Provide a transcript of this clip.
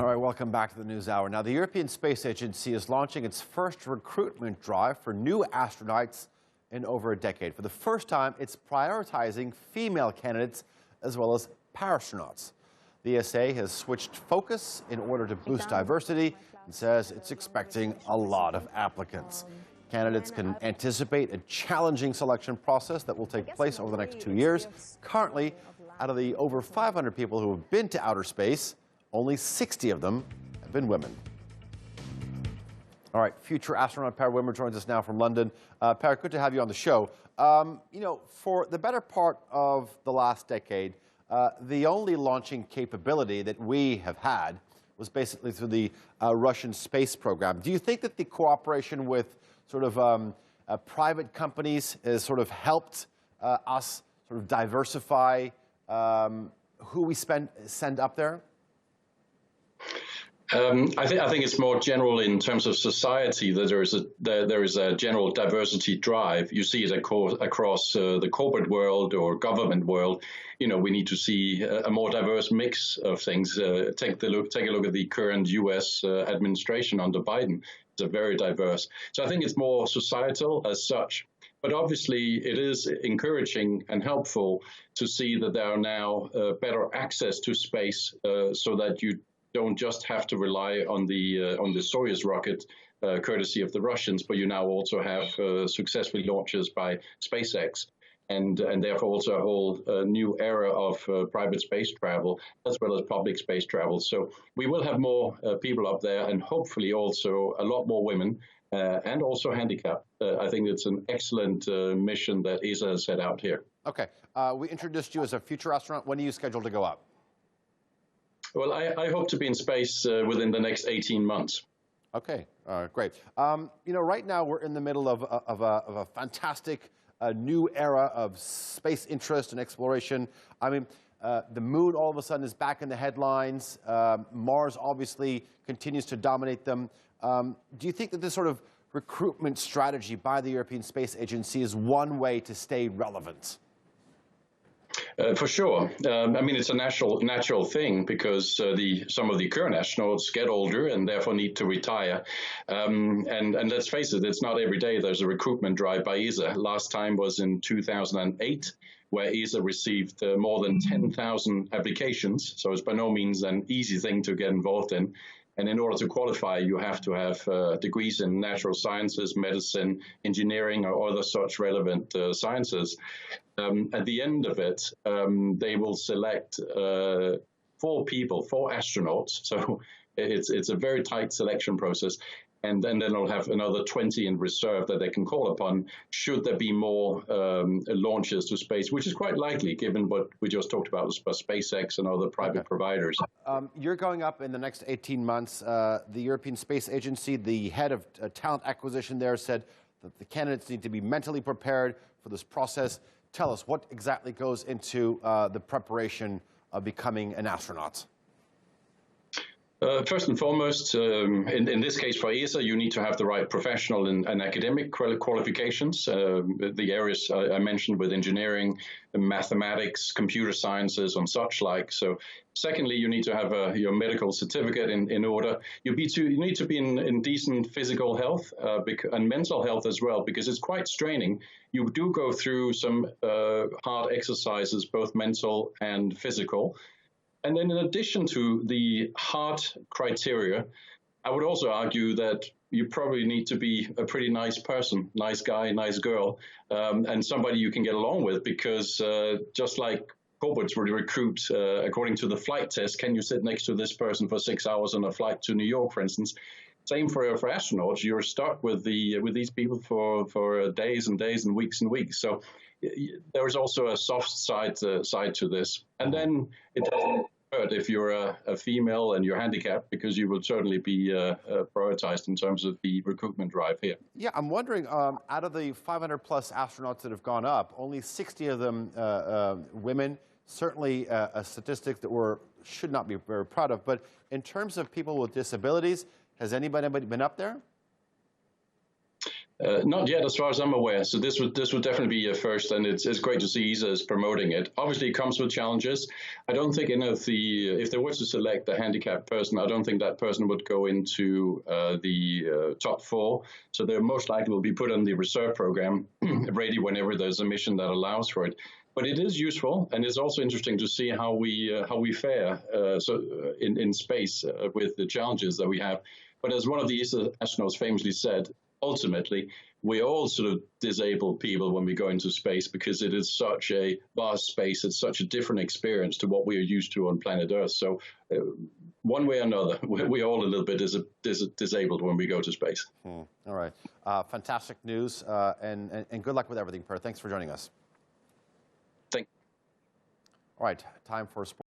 All right, welcome back to the News Hour. Now, the European Space Agency is launching its first recruitment drive for new astronauts in over a decade. For the first time, it's prioritizing female candidates as well as parastronauts. The ESA has switched focus in order to boost diversity and says it's expecting a lot of applicants. Candidates can anticipate a challenging selection process that will take place over the next 2 years. Currently, out of the over 500 people who have been to outer space, only 60 of them have been women. All right, future astronaut Per Wimmer joins us now from London. Per, good to have you on the show. For the better part of the last decade, the only launching capability that we have had was basically through the Russian space program. Do you think that the cooperation with sort of private companies has sort of helped us sort of diversify who we send up there? I think it's more general in terms of society that there is a general diversity drive. You see it across the corporate world or government world. You know, we need to see a more diverse mix of things. Take a look at the current U.S. administration under Biden. It's very diverse. So I think it's more societal as such. But obviously, it is encouraging and helpful to see that there are now better access to space, so that you don't just have to rely on the Soyuz rocket, courtesy of the Russians, but you now also have successful launches by SpaceX, and therefore also a whole new era of private space travel as well as public space travel. So we will have more people up there, and hopefully also a lot more women and also handicapped. I think it's an excellent mission that ESA has set out here. Okay, we introduced you as a future astronaut. When are you scheduled to go up? Well, I hope to be in space within the next 18 months. Okay, great. Right now we're in the middle of a fantastic new era of space interest and exploration. I mean, the moon all of a sudden is back in the headlines. Mars obviously continues to dominate them. Do you think that this sort of recruitment strategy by the European Space Agency is one way to stay relevant? For sure. I mean, it's a natural thing because some of the current astronauts get older and therefore need to retire. And let's face it, it's not every day there's a recruitment drive by ESA. Last time was in 2008, where ESA received more than 10,000 applications. So it's by no means an easy thing to get involved in. And in order to qualify, you have to have degrees in natural sciences, medicine, engineering, or other such relevant sciences. At the end of it, they will select 4 astronauts. So it's a very tight selection process. And then they'll have another 20 in reserve that they can call upon should there be more launches to space, which is quite likely given what we just talked about SpaceX and other private providers. You're going up in the next 18 months. The European Space Agency, the head of talent acquisition there, said that the candidates need to be mentally prepared for this process. Tell us, what exactly goes into the preparation of becoming an astronaut? First and foremost, in this case for ESA, you need to have the right professional and academic qualifications. The areas I mentioned with engineering, mathematics, computer sciences, and such like. So, secondly, you need to have your medical certificate in order. You need to be in decent physical health and mental health as well, because it's quite straining. You do go through some hard exercises, both mental and physical. And then in addition to the hard criteria, I would also argue that you probably need to be a pretty nice person, nice guy, nice girl, and somebody you can get along with, because just like corporates would recruit according to the flight test, can you sit next to this person for 6 hours on a flight to New York, for instance? Same for astronauts. You're stuck with these people for days and days and weeks. So there is also a soft side to this. And then it doesn't hurt if you're a female and you're handicapped, because you will certainly be prioritized in terms of the recruitment drive here. Yeah, I'm wondering, out of the 500 plus astronauts that have gone up, only 60 of them women. Certainly a statistic that we should not be very proud of. But in terms of people with disabilities, has anybody been up there? Not yet, as far as I'm aware. So this would definitely be a first, and it's great to see ESA is promoting it. Obviously, it comes with challenges. I don't think if they were to select a handicapped person, I don't think that person would go into the top 4. So they most likely will be put on the reserve program, ready whenever there's a mission that allows for it. But it is useful, and it's also interesting to see how we fare in space with the challenges that we have. But as one of the ESA astronauts famously said, ultimately, we're all sort of disabled people when we go into space because it is such a vast space. It's such a different experience to what we are used to on planet Earth. So one way or another, we're all a little bit disabled when we go to space. All right. Fantastic news, and good luck with everything, Per. Thanks for joining us. Thank you. All right. Time for sports.